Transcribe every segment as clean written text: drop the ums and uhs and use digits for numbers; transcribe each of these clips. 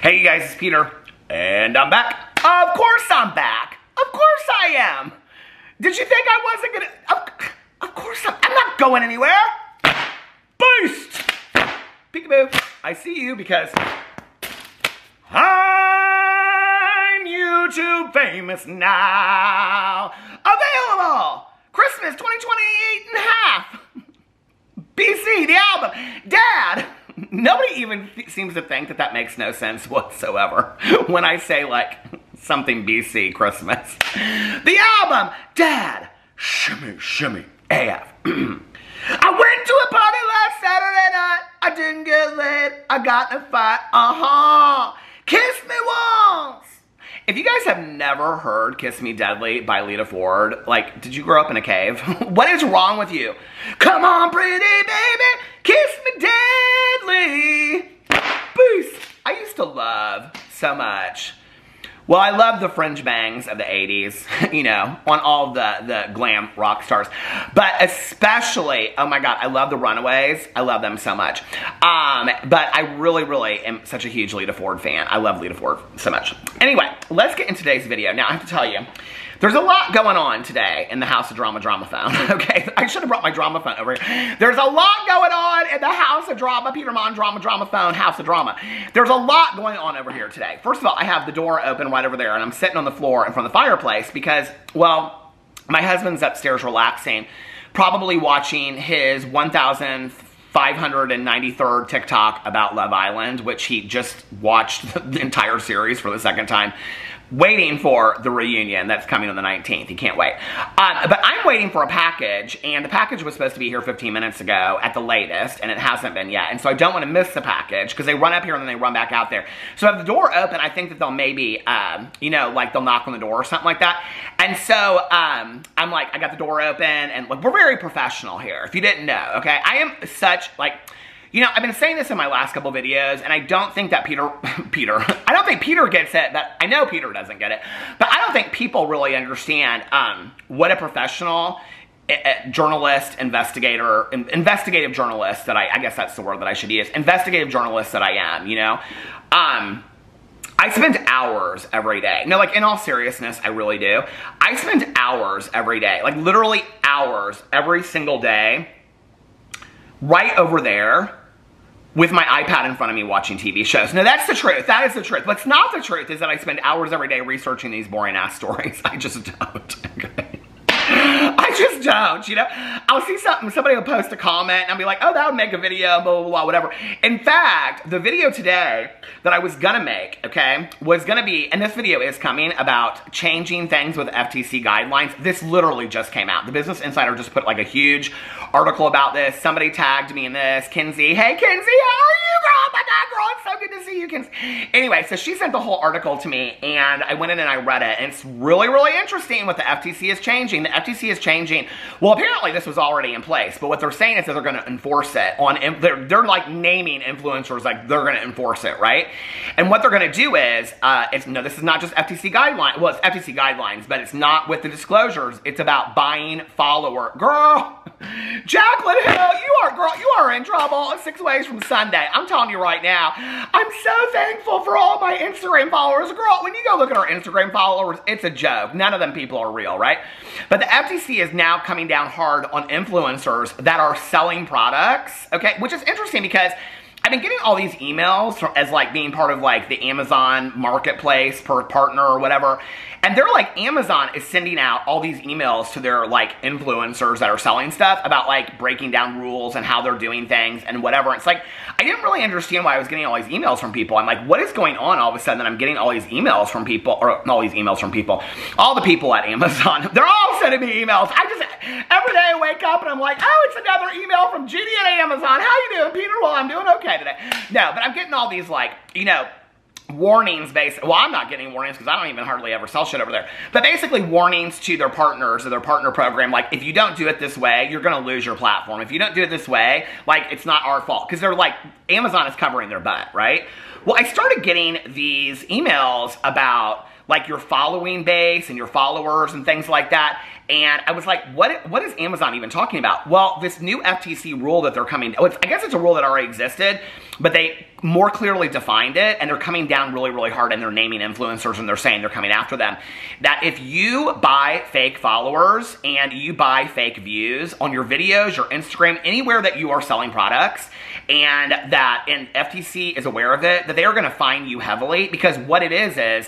Hey you guys, it's Peter, and I'm back. Of course I'm back. Of course I am. Did you think I wasn't gonna? Of course I'm not going anywhere. Boost! Peekaboo. I see you because I'm YouTube famous now. Available Christmas 2028 and a half. BC, the album. Dad. Nobody even seems to think that that makes no sense whatsoever when I say like something BC Christmas. The album, Dad, shimmy, shimmy, AF. I went to a party last Saturday night. I didn't get laid. I got in a fight. Kiss me once. If you guys have never heard Kiss Me Deadly by Lita Ford, like, did you grow up in a cave? What is wrong with you? Come on, pretty baby, kiss me deadly. Boost. I used to love so much. Well, I love the fringe bangs of the 80s, you know, on all the glam rock stars. But especially, oh my God, I love the Runaways. I love them so much. But I really, really am such a huge Lita Ford fan. I love Lita Ford so much. Anyway, let's get into today's video. Now, I have to tell you, there's a lot going on today in the House of Drama phone, okay? I should have brought my drama phone over here. There's a lot going on in the House of Drama, Peter Monn drama phone, House of Drama. There's a lot going on over here today. First of all, I have the door open right over there, and I'm sitting on the floor in front of the fireplace because, well, my husband's upstairs relaxing, probably watching his 1,593rd TikTok about Love Island, which he just watched the entire series for the second time, waiting for the reunion that's coming on the 19th. He can't wait. But I'm waiting for a package, and the package was supposed to be here 15 minutes ago at the latest, and it hasn't been yet. And so I don't want to miss the package because they run up here and then they run back out there. So I have the door open. I think that they'll maybe, you know, like they'll knock on the door or something like that. And so I'm like, I got the door open, and look, we're very professional here, if you didn't know, okay? I am such, like, you know, I've been saying this in my last couple videos, and I don't think that I don't think Peter gets it, but I know Peter doesn't get it. But I don't think people really understand what a professional journalist, investigative journalist that I guess that's the word that I should use, investigative journalist that I am, you know? I spend hours every day. No, like in all seriousness, I really do. I spend hours every day, like literally hours every single day, right over there, with my iPad in front of me watching TV shows. No, that's the truth. That is the truth. What's not the truth is that I spend hours every day researching these boring ass stories. I just don't. Okay? I just don't, you know? I'll see something, somebody will post a comment, and I'll be like, oh, that would make a video, blah, blah, blah, whatever. In fact, the video today that I was gonna make, okay, was gonna be, and this video is coming, about changing things with FTC guidelines. This literally just came out. The Business Insider just put like a huge article about this. Somebody tagged me in this. Kinsey, hey Kinsey, how are you, girl? Oh my God, girl, it's so good to see you, Kinsey. Anyway, so she sent the whole article to me, and I went in and I read it, and it's really, really interesting what the FTC is changing. The FTC is changing. Well, apparently this was already in place, but what they're saying is that they're going to enforce it on, they're like naming influencers like they're going to enforce it, right? And what they're going to do is, no, this is not just FTC guidelines, well, it's FTC guidelines, but it's not with the disclosures, it's about buying follower. Girl, Jacqueline Hill, you are in trouble 6 ways from Sunday. I'm telling you right now, I'm so thankful for all my Instagram followers. Girl, when you go look at our Instagram followers, it's a joke. None of them people are real, right? But the FTC is now coming down hard on influencers that are selling products, okay? Which is interesting because I've been getting all these emails as like being part of like the Amazon marketplace per partner or whatever. And they're like, Amazon is sending out all these emails to their like influencers that are selling stuff about like breaking down rules and how they're doing things and whatever. It's like, I didn't really understand why I was getting all these emails from people. I'm like, what is going on all of a sudden that I'm getting all these emails from people, or all these emails from people, all the people at Amazon, they're all sending me emails. Every day I wake up and I'm like, oh, it's another email from Judy at Amazon. How you doing, Peter? Well, I'm doing okay today. No, but I'm getting all these like, you know, warnings based, well, I'm not getting warnings because I don't even hardly ever sell shit over there, but basically warnings to their partners or their partner program, like, if you don't do it this way, you're gonna lose your platform. If you don't do it this way, like, it's not our fault, because they're like, Amazon is covering their butt, right? Well, I started getting these emails about like your following base and your followers and things like that. And I was like, what is Amazon even talking about? Well, this new FTC rule that they're coming, I guess it's a rule that already existed, but they more clearly defined it, and they're coming down really, really hard, and they're naming influencers, and they're saying they're coming after them. That if you buy fake followers and you buy fake views on your videos, your Instagram, anywhere that you are selling products, and FTC is aware of it, that they are going to fine you heavily, because what it is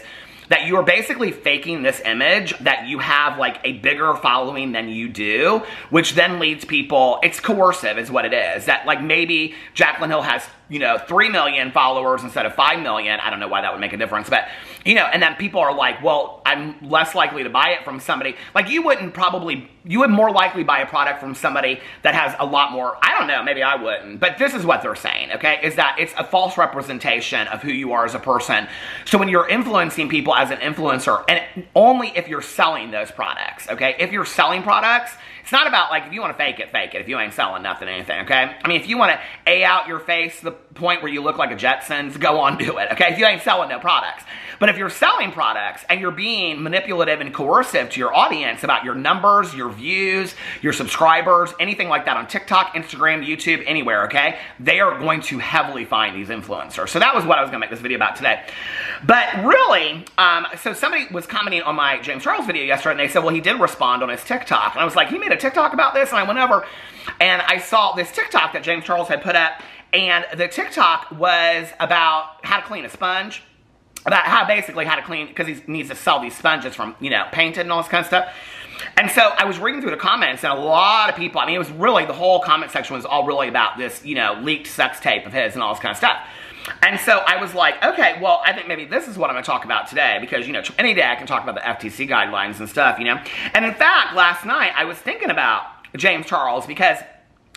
that you are basically faking this image that you have like a bigger following than you do, which then leads people, it's coercive is what it is. That like maybe Jaclyn Hill has, 3 million followers instead of 5 million. I don't know why that would make a difference, but, and then people are like, well, I'm less likely to buy it from somebody. Like you would more likely buy a product from somebody that has a lot more, I don't know, maybe I wouldn't, but this is what they're saying, okay, is that it's a false representation of who you are as a person. So when you're influencing people as an influencer, and only if you're selling those products, okay, if you're selling products, it's not about like, if you want to fake it, if you ain't selling nothing, anything, okay? I mean, if you want to A out your face to the point where you look like a Jetsons, go on, do it, okay? If you ain't selling no products. But if you're selling products and you're being manipulative and coercive to your audience about your numbers, your views, your subscribers, anything like that on TikTok, Instagram, YouTube, anywhere, okay? They are going to heavily fine these influencers. So that was what I was going to make this video about today. But really, so somebody was commenting on my James Charles video yesterday, and they said, well, he did respond on his TikTok. And I was like, he made a TikTok about this? And I went over and I saw this TikTok that James Charles had put up, and the TikTok was about how to clean a sponge, about how to clean, because he needs to sell these sponges from, painted and all this kind of stuff. And so I was reading through the comments, and a lot of people, I mean, it was really, the whole comment section was all really about this, leaked sex tape of his and all this kind of stuff. And so I was like, okay, well, I think maybe this is what I'm going to talk about today, because, any day I can talk about the FTC guidelines and stuff, And in fact, last night I was thinking about James Charles because,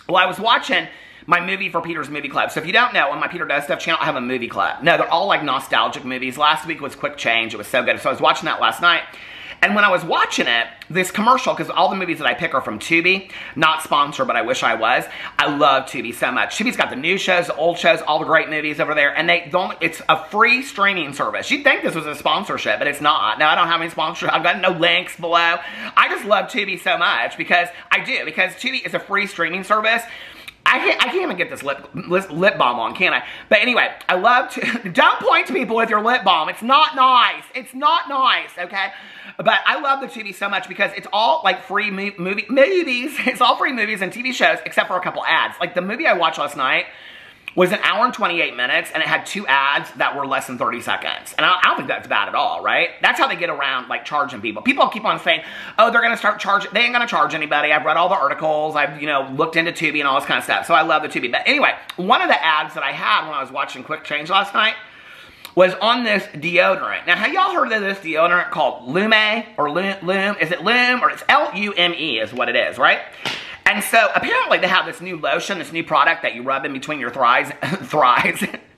well, I was watching my movie for Peter's Movie Club. So if you don't know, on my Peter Does Stuff channel, I have a movie club. No, they're all like nostalgic movies. Last week was Quick Change. It was so good. So I was watching that last night. And when I was watching it, this commercial, because all the movies that I pick are from Tubi, not sponsored, but I wish I was. I love Tubi so much. Tubi's got the new shows, the old shows, all the great movies over there, and it's a free streaming service. You'd think this was a sponsorship, but it's not. No, I don't have any sponsorship. I've got no links below. I just love Tubi so much because Tubi is a free streaming service. I can't even get this lip balm on, can I? But anyway, I love to, don't point to people with your lip balm. It's not nice. It's not nice, okay? But I love the Tubi so much because it's all like free movies. It's all free movies and TV shows except for a couple ads. Like the movie I watched last night was an hour and 28 minutes, and it had 2 ads that were less than 30 seconds. And I don't think that's bad at all, right? That's how they get around, like, charging people. People keep on saying, oh, they're going to start charging. They ain't going to charge anybody. I've read all the articles. I've, looked into Tubi and all this kind of stuff. So I love the Tubi. But anyway, one of the ads that I had when I was watching Quick Change last night was on this deodorant. Now, have y'all heard of this deodorant called Lumi or Lume? Is it Lume or it's L-U-M-E is what it is, right? And so apparently they have this new lotion, this new product that you rub in between your thighs.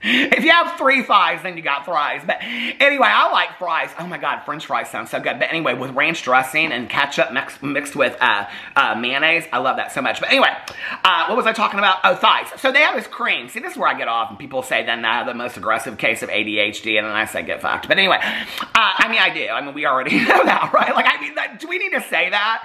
If you have 3 thighs, then you got thighs. But anyway, I like fries. Oh my God, French fries sound so good. But anyway, with ranch dressing and ketchup mixed with mayonnaise, I love that so much. But anyway, what was I talking about? Oh, thighs. So they have this cream. See, this is where I get off, and people say then I have the most aggressive case of ADHD, and then I say get fucked. But anyway, I do. I mean, we already know that, right? Like, do we need to say that?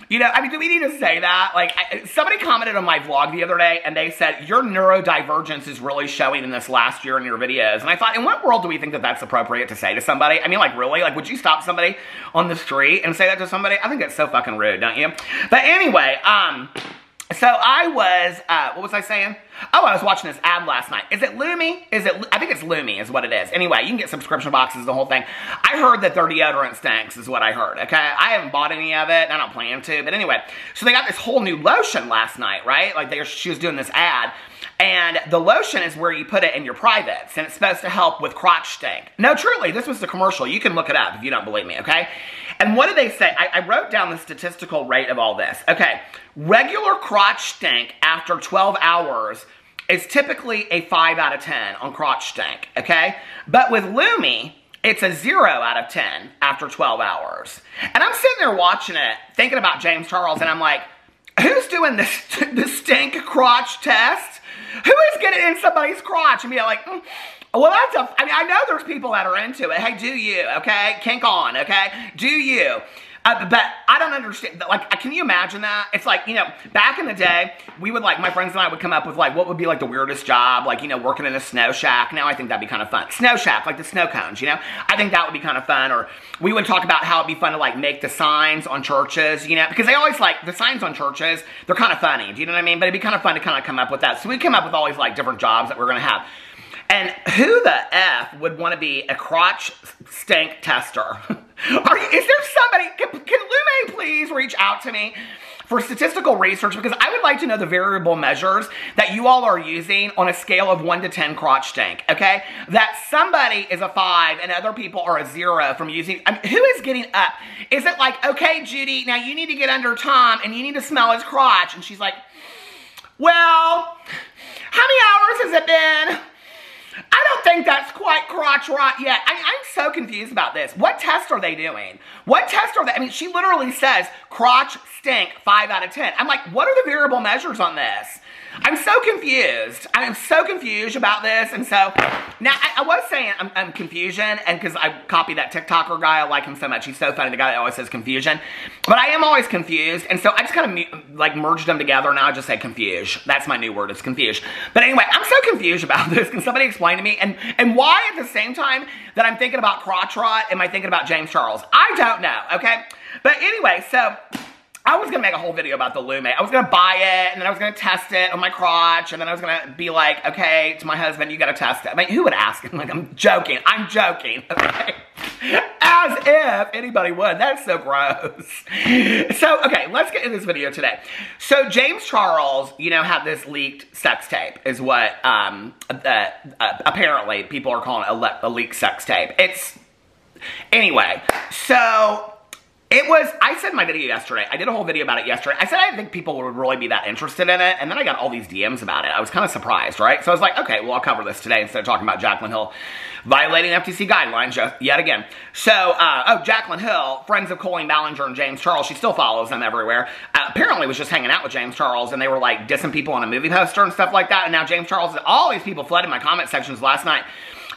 Do we need to say that? Like, somebody commented on my vlog the other day, and they said, your neurodivergence is really showing in this last year in your videos. And I thought, in what world do we think that that's appropriate to say to somebody? I mean, like, really? Like, would you stop somebody on the street and say that to somebody? I think that's so fucking rude, don't you? But anyway, so I was, what was I saying? Oh, I was watching this ad last night. Is it Lumi? I think it's Lumi is what it is. Anyway, you can get subscription boxes, the whole thing. I heard that their deodorant stinks is what I heard, okay? I haven't bought any of it, and I don't plan to, but anyway. So they got this whole new lotion last night, right? Like, she was doing this ad, and the lotion is where you put it in your privates, and it's supposed to help with crotch stink. No, truly, this was the commercial. You can look it up if you don't believe me, okay? And what did they say? I wrote down the statistical rate of all this. Okay, regular crotch stink after 12 hours is typically a 5 out of 10 on crotch stink, okay? But with Lumi, it's a 0 out of 10 after 12 hours. And I'm sitting there watching it, thinking about James Charles, and I'm like, who's doing this stink crotch test? Who is getting in somebody's crotch and be like, Well, I mean, I know there's people that are into it. Hey, do you, okay? Kink on, okay? Do you? But I don't understand, like, can you imagine that? It's like, you know, back in the day, we would, like, my friends and I would come up with, like, what would be, like, the weirdest job, like, you know, working in a snow shack. Now I think that'd be kind of fun. Snow shack, like the snow cones, you know? I think that would be kind of fun. Or we would talk about how it'd be fun to, like, make the signs on churches, you know? Because they always, like, the signs on churches, they're kind of funny, do you know what I mean? But it'd be kind of fun to kind of come up with that. So we'd come up with all these, like, different jobs that we're going to have. And who the F would want to be a crotch stink tester? Is there somebody, can Lumi please reach out to me for statistical research? Because I would like to know the variable measures that you all are using on a scale of 1 to 10 crotch stink, okay? That somebody is a 5 and other people are a 0 from using, I mean, who is getting up? Is it like, okay, Judy, now you need to get under Tom and you need to smell his crotch. And she's like, well, how many hours has it been? I don't think that's quite crotch rot yet. I'm so confused about this. What test are they doing? What test are they? I mean, she literally says crotch stink 5 out of 10. I'm like, what are the variable measures on this? I'm so confused. I am so confused about this. And so now I was saying I'm confusion, and because I copied that TikToker guy, I like him so much. He's so funny, the guy that always says confusion. But I am always confused. And so I just kind of like merged them together. Now I just say confuse. That's my new word, is confuse. But anyway, I'm so confused about this. Can somebody explain to me? And why at the same time that I'm thinking about crotch rot, am I thinking about James Charles? I don't know, okay? But anyway, so I was going to make a whole video about the Lumi. I was going to buy it, and then I was going to test it on my crotch, and then I was going to be like, okay, to my husband, you got to test it. I mean, who would ask him? Like, I'm joking, okay? As if anybody would. That's so gross. So, okay, let's get into this video today. So, James Charles, you know, had this leaked sex tape, is what, apparently, people are calling it a leaked sex tape. Anyway, so I said in my video yesterday, I did a whole video about it yesterday. I said I didn't think people would really be that interested in it, and then I got all these DMs about it. I was kind of surprised, right? So I was like, okay, well, I'll cover this today instead of talking about Jaclyn Hill violating FTC guidelines yet again. So, Jaclyn Hill, friends of Colleen Ballinger and James Charles, she still follows them everywhere, apparently was just hanging out with James Charles, and they were like dissing people on a movie poster and stuff like that, and now James Charles, all these people flooded my comment sections last night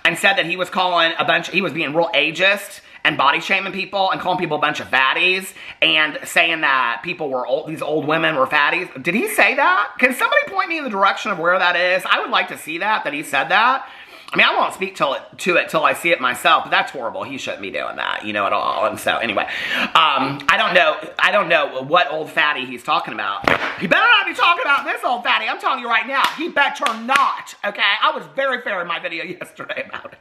and said that he was calling he was being real ageist and body shaming people and calling people a bunch of fatties and saying that people were these old women were fatties. Did he say that? Can somebody point me in the direction of where that is? I would like to see that he said that. I mean, I won't speak to it till I see it myself, but that's horrible. He shouldn't be doing that, you know, at all. And so, anyway, I don't know what old fatty he's talking about. He better not be talking about this old fatty. I'm telling you right now, he better not, okay? I was very fair in my video yesterday about it.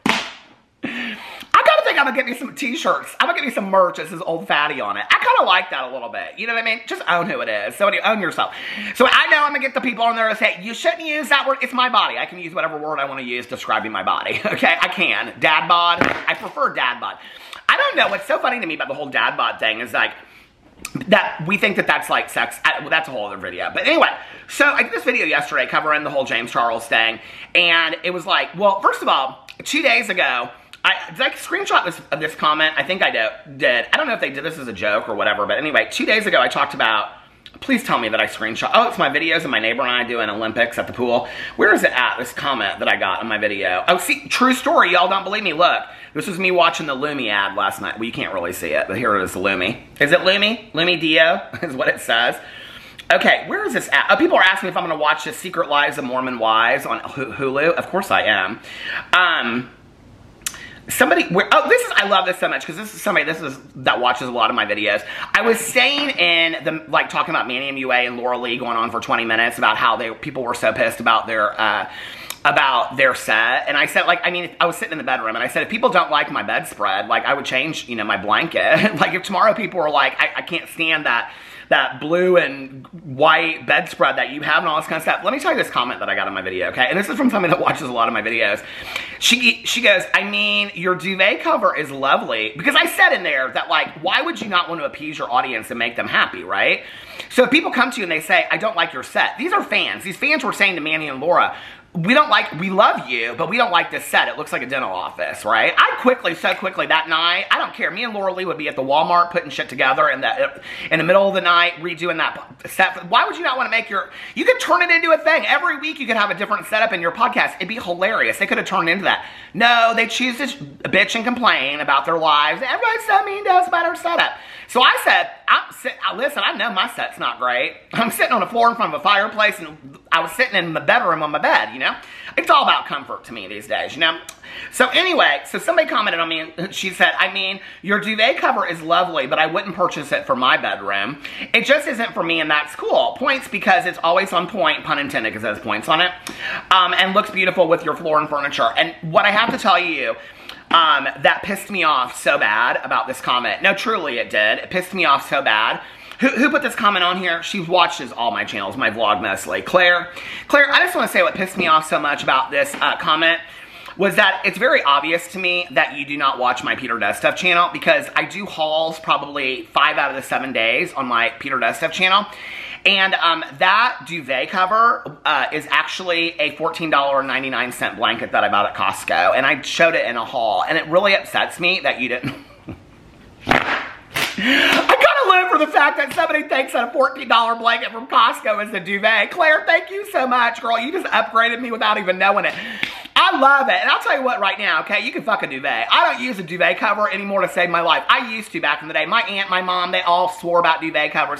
I kind of think I'm going to get me some t-shirts. I'm going to get me some merch that says old fatty on it. I kind of like that a little bit. You know what I mean? Just own who it is. Somebody own yourself. So I know I'm going to get the people on there that say, you shouldn't use that word. It's my body. I can use whatever word I want to use describing my body. Okay? I can. Dadbod. I prefer dadbod. I don't know. What's so funny to me about the whole dadbod thing is like, that we think that that's like sex. Well, that's a whole other video. But anyway, so I did this video yesterday covering the whole James Charles thing. And it was like, well, first of all, 2 days ago, did I screenshot this comment? I think I did. I don't know if they did this as a joke or whatever, but anyway, 2 days ago I talked about, please tell me that I screenshot. Oh, it's my videos of my neighbor and I doing Olympics at the pool. Where is it at, this comment that I got on my video? Oh, see, true story, y'all don't believe me. Look, this was me watching the Lumi ad last night. Well, you can't really see it, but here it is, Lumi. Is it Lumi? Lumi Dio is what it says. Okay, where is this at? Oh, people are asking me if I'm going to watch the Secret Lives of Mormon Wives on Hulu. Of course I am. I love this so much because this is somebody that watches a lot of my videos. I was saying talking about Manny MUA and Laura Lee going on for 20 minutes about how people were so pissed about their set. And I said, like, I mean, I was sitting in the bedroom and I said, if people don't like my bedspread, like I would change, you know, my blanket. Like if tomorrow people were like, I can't stand that blue and white bedspread that you have and all this kind of stuff. Let me tell you this comment that I got on my video, okay? And this is from somebody that watches a lot of my videos. She goes, I mean, your duvet cover is lovely. Because I said in there that, like, why would you not want to appease your audience and make them happy, right? So if people come to you and they say, I don't like your set. These are fans. These fans were saying to Manny and Laura, we love you, but we don't like this set. It looks like a dental office, right? So quickly that night, I don't care. Me and Laura Lee would be at the Walmart putting shit together in the middle of the night, redoing that set. Why would you not want to make you could turn it into a thing. Every week you could have a different setup in your podcast. It'd be hilarious. They could have turned into that. No, they choose to bitch and complain about their lives. Everybody's so mean to us about our setup. So I said, listen, I know my set's not great. I'm sitting on the floor in front of a fireplace, and I was sitting in my bedroom on my bed, you know? It's all about comfort to me these days, you know? So anyway, so somebody commented on me, and she said, I mean, your duvet cover is lovely, but I wouldn't purchase it for my bedroom. It just isn't for me, and that's cool. Points because it's always on point, pun intended, because it has points on it, and looks beautiful with your floor and furniture. And what I have to tell you, that pissed me off so bad about this comment. No, truly it did. It pissed me off so bad. Who put this comment on here? She watches all my channels, my vlog mostly. Claire, I just want to say what pissed me off so much about this comment was that it's very obvious to me that you do not watch my Peter Does Stuff channel, because I do hauls probably 5 out of the 7 days on my Peter Does Stuff channel. And that duvet cover is actually a $14.99 blanket that I bought at Costco. And I showed it in a haul. And it really upsets me that you didn't. I kind of live for the fact that somebody thinks that a $14 blanket from Costco is a duvet. Claire, thank you so much, girl. You just upgraded me without even knowing it. I love it. And I'll tell you what right now, okay? You can fuck a duvet. I don't use a duvet cover anymore to save my life. I used to back in the day. My aunt, my mom, they all swore about duvet covers.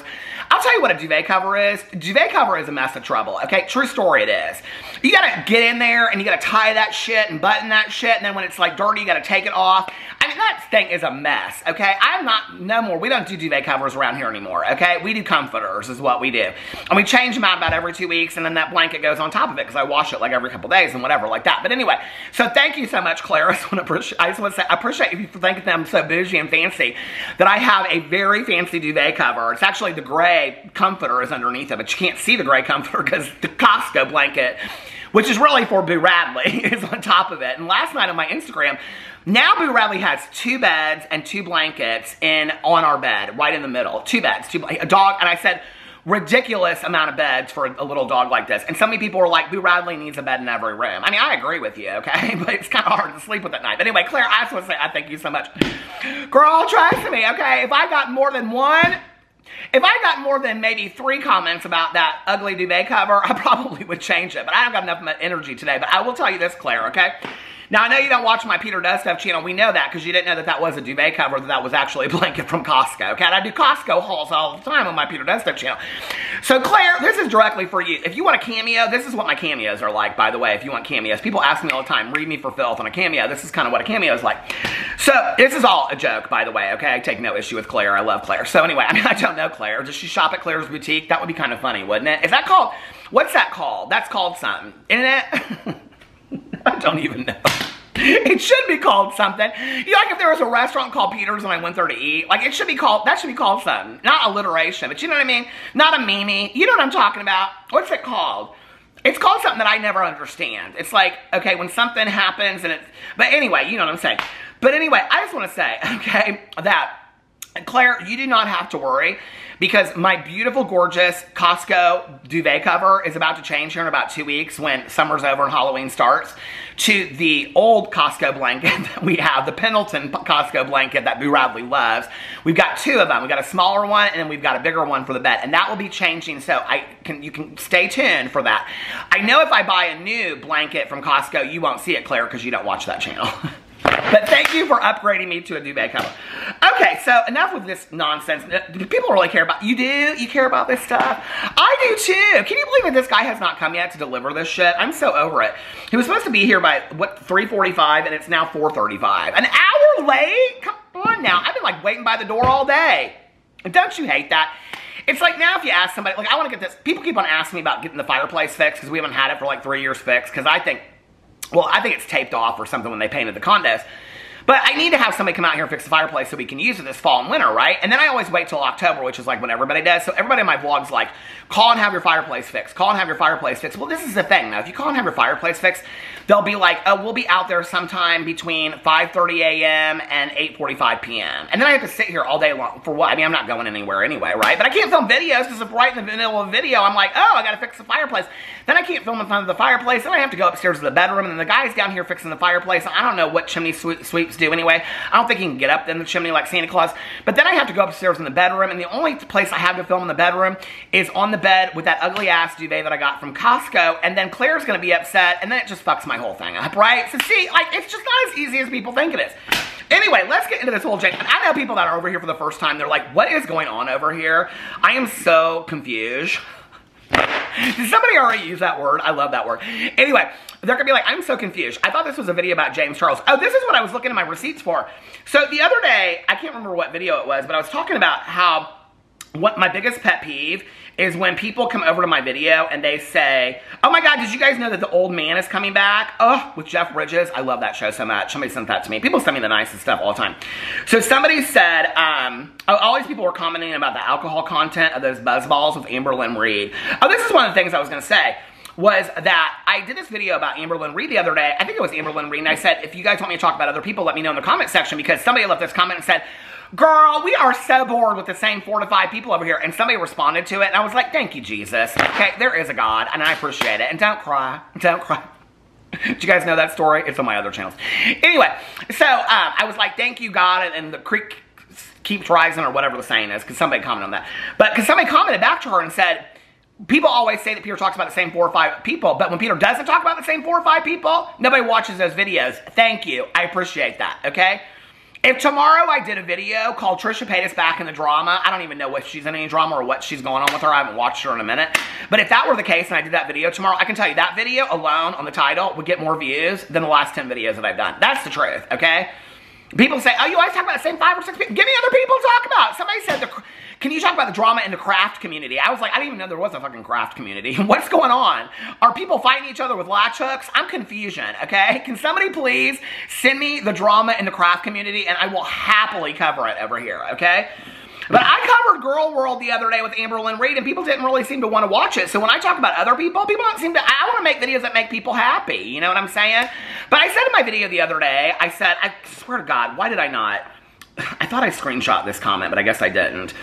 I'll tell you what a duvet cover is. A duvet cover is a mess of trouble, okay? True story it is. You gotta get in there and you gotta tie that shit and button that shit, and then when it's like dirty, you gotta take it off. I mean, that thing is a mess, okay? No more. We don't do duvet covers around here anymore, okay? We do comforters is what we do. And we change them out about every 2 weeks, and then that blanket goes on top of it because I wash it like every couple days and whatever like that. But anyway, so thank you so much, Claire. I just want to say, I appreciate you for thinking that I'm so bougie and fancy that I have a very fancy duvet cover. It's actually the gray comforter is underneath it, but you can't see the gray comforter because the Costco blanket, which is really for Boo Radley, is on top of it. And last night on my Instagram, now Boo Radley has 2 beds and 2 blankets on our bed, right in the middle. 2 beds, a dog, and I said, ridiculous amount of beds for a little dog like this. And so many people were like, Boo Radley needs a bed in every room. I mean, I agree with you, okay? But it's kind of hard to sleep with at night. But anyway, Claire, I just want to say I thank you so much. Girl, trust me, okay? If I got more than maybe 3 comments about that ugly duvet cover, I probably would change it. But I don't got enough energy today. But I will tell you this, Claire, okay? Now, I know you don't watch my Peter Does Stuff channel. We know that because you didn't know that that was a duvet cover, that was actually a blanket from Costco. Okay, and I do Costco hauls all the time on my Peter Does Stuff channel. So, Claire, this is directly for you. If you want a cameo, this is what my cameos are like, by the way, if you want cameos. People ask me all the time, read me for filth on a cameo. This is kind of what a cameo is like. So, this is all a joke, by the way, okay? I take no issue with Claire. I love Claire. So, anyway, I mean, I don't know Claire. Does she shop at Claire's Boutique? That would be kind of funny, wouldn't it? Is that called, what's that called? That's called something. Internet? I don't even know. It should be called something. You know, like if there was a restaurant called Peter's and I went there to eat, like that should be called something. Not alliteration, but you know what I mean? Not a Mimi. You know what I'm talking about? What's it called? It's called something that I never understand. It's like, okay, when something happens and it's, but anyway, you know what I'm saying. But anyway, I just want to say, okay, that Claire, you do not have to worry because my beautiful, gorgeous Costco duvet cover is about to change here in about 2 weeks when summer's over and Halloween starts to the old Costco blanket that we have, the Pendleton Costco blanket that Boo Radley loves. We've got 2 of them. We've got a smaller one and then we've got a bigger one for the bed, and that will be changing, so you can stay tuned for that. I know if I buy a new blanket from Costco, you won't see it, Claire, because you don't watch that channel. But thank you for upgrading me to a duvet cover. Okay, so enough with this nonsense. Do people really care about, you do? You care about this stuff? I do too. Can you believe that this guy has not come yet to deliver this shit? I'm so over it. He was supposed to be here by, what, 3:45, and it's now 4:35. An hour late? Come on now. I've been like waiting by the door all day. And don't you hate that? It's like now if you ask somebody, like I want to get this, people keep on asking me about getting the fireplace fixed because we haven't had it for like 3 years fixed because I think it's taped off or something when they painted the condos. But I need to have somebody come out here and fix the fireplace so we can use it this fall and winter, right? And then I always wait till October, which is like when everybody does. So everybody in my vlog's like, call and have your fireplace fixed. Call and have your fireplace fixed. Well, this is the thing, though. If you call and have your fireplace fixed, they'll be like, oh, we'll be out there sometime between 5:30 a.m. and 8:45 p.m. And then I have to sit here all day long. For what? I mean, I'm not going anywhere anyway, right? But I can't film videos because if right in the middle of a video, I'm like, oh, I got to fix the fireplace. Then I can't film in front of the fireplace. Then I have to go upstairs to the bedroom. And then the guy's down here fixing the fireplace. I don't know what chimney sweeps do anyway. I don't think he can get up in the chimney like Santa Claus. But then I have to go upstairs in the bedroom. And the only place I have to film in the bedroom is on the bed with that ugly ass duvet that I got from Costco. And then Claire's going to be upset. And then it just fucks my whole thing up, right? So see, like, it's just not as easy as people think it is. Anyway, let's get into this whole Jane. I know people that are over here for the first time. They're like, what is going on over here? I am so confused. Did somebody already use that word? I love that word. Anyway, they're going to be like, I'm so confused. I thought this was a video about James Charles. Oh, this is what I was looking at my receipts for. So the other day, I can't remember what video it was, but I was talking about how what my biggest pet peeve is when people come over to my video and they say, oh my God, did you guys know that The Old Man is coming back? Oh, with Jeff Bridges. I love that show so much. Somebody sent that to me. People send me the nicest stuff all the time. So somebody said, all these people were commenting about the alcohol content of those buzzballs with Lin Reed. Oh, this is one of the things I was going to say. Was that I did this video about Lin Reed the other day. I think it was Lin Reed. And I said, if you guys want me to talk about other people, let me know in the comment section. Because somebody left this comment and said, girl, we are so bored with the same 4 to 5 people over here. And somebody responded to it. And I was like, thank you, Jesus. Okay, there is a God. And I appreciate it. And don't cry. Don't cry. Did you guys know that story? It's on my other channels. Anyway, so I was like, thank you, God. And the creek keeps rising or whatever the saying is. Because somebody commented on that. But because somebody commented back to her and said, people always say that Peter talks about the same 4 or 5 people, but when Peter doesn't talk about the same 4 or 5 people, nobody watches those videos. Thank you. I appreciate that, okay? If tomorrow I did a video called Trisha Paytas Back in the Drama, I don't even know if she's in any drama or what she's going on with her. I haven't watched her in a minute. But if that were the case and I did that video tomorrow, I can tell you that video alone on the title would get more views than the last 10 videos that I've done. That's the truth, okay? People say, oh, you always talk about the same 5 or 6 people. Give me other people to talk about. Somebody said, can you talk about the drama in the craft community? I was like, I didn't even know there was a fucking craft community. What's going on? Are people fighting each other with latch hooks? I'm confusion, okay? Can somebody please send me the drama in the craft community and I will happily cover it over here, okay? But I covered Girl World the other day with Lin Reed and people didn't really seem to want to watch it. So when I talk about other people, people don't seem to, I want to make videos that make people happy. You know what I'm saying? But I said in my video the other day, I said, I swear to God, why did I not? I thought I screenshot this comment, but I guess I didn't.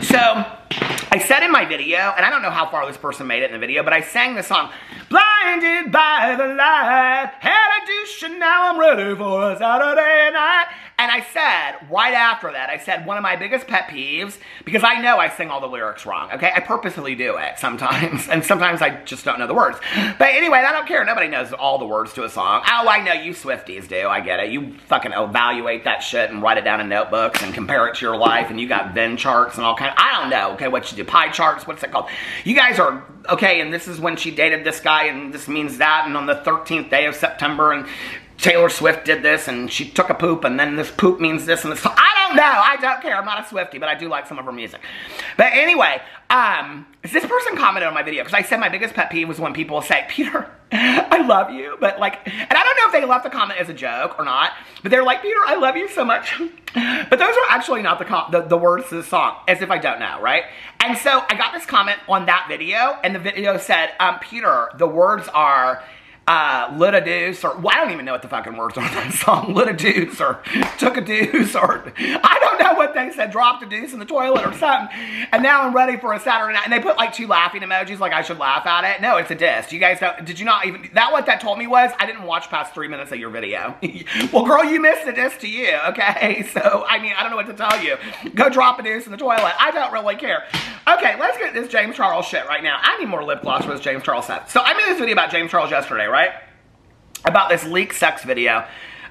So I said in my video, and I don't know how far this person made it in the video, but I sang the song, blinded by the light, had a douche and now I'm ready for a Saturday night. And I said, right after that, I said one of my biggest pet peeves, because I know I sing all the lyrics wrong, okay? I purposely do it sometimes, and sometimes I just don't know the words. But anyway, I don't care. Nobody knows all the words to a song. Oh, I know you Swifties do. I get it. You fucking evaluate that shit and write it down in notebooks and compare it to your life, and you got Venn charts and all kind of, I don't know, okay, what you do, pie charts, what's it called? You guys are, okay, and this is when she dated this guy, and this means that, and on the 13th day of September, and Taylor Swift did this, and she took a poop, and then this poop means this, and this. I don't know. I don't care. I'm not a Swiftie, but I do like some of her music. But anyway, this person commented on my video, because I said my biggest pet peeve was when people say, Peter, I love you, but like, and I don't know if they left the comment as a joke or not, but they're like, Peter, I love you so much. But those are actually not the words to the song, as if I don't know, right? And so I got this comment on that video, and the video said, Peter, the words are, lit a deuce, or, well, I don't even know what the fucking words are on that song, lit a deuce, or took a deuce, or, I don't know what they said, dropped a deuce in the toilet or something, and now I'm ready for a Saturday night, and they put like 2 laughing emojis, like I should laugh at it. No, it's a diss. You guys don't, did you not even, that what that told me was, I didn't watch past 3 minutes of your video. Well, girl, you missed a diss to you, okay? So, I mean, I don't know what to tell you. Go drop a deuce in the toilet. I don't really care. Okay, let's get this James Charles shit right now. I need more lip gloss for this James Charles set. So I made this video about James Charles yesterday, right? About this leaked sex video.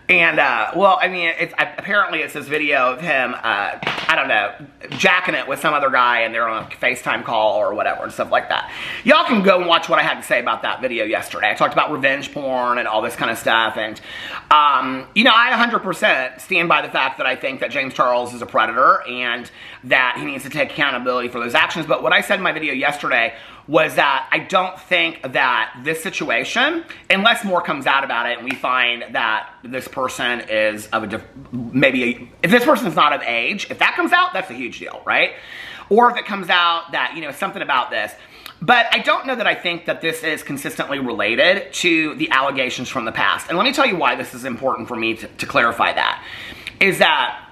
And, well, I mean, apparently it's this video of him, I don't know, jacking it with some other guy and they're on a FaceTime call or whatever and stuff like that. Y'all can go and watch what I had to say about that video yesterday. I talked about revenge porn and all this kind of stuff. And, you know, I 100% stand by the fact that I think that James Charles is a predator and that he needs to take accountability for those actions. But what I said in my video yesterday was that I don't think that this situation, unless more comes out about it and we find that this person is of if this person's not of age, if that comes out, that's a huge deal, right? Or if it comes out that, you know, something about this. But I don't know that I think that this is consistently related to the allegations from the past. And let me tell you why this is important for me to clarify that. Is that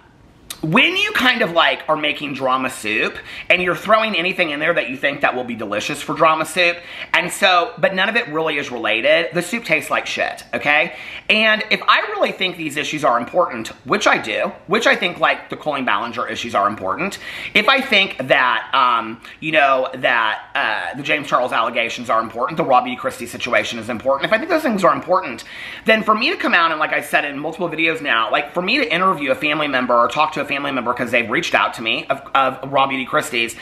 when you kind of like are making drama soup and you're throwing anything in there that you think that will be delicious for drama soup, and so, but none of it really is related, the soup tastes like shit, okay? And if I really think these issues are important, which I do, which I think like the Colleen Ballinger issues are important, if I think that, you know, that the James Charles allegations are important, the Rob Beauty Christie situation is important, if I think those things are important, then for me to come out and, like I said in multiple videos now, like for me to interview a family member or talk to a family member because they've reached out to me of Rob Beauty Christie's,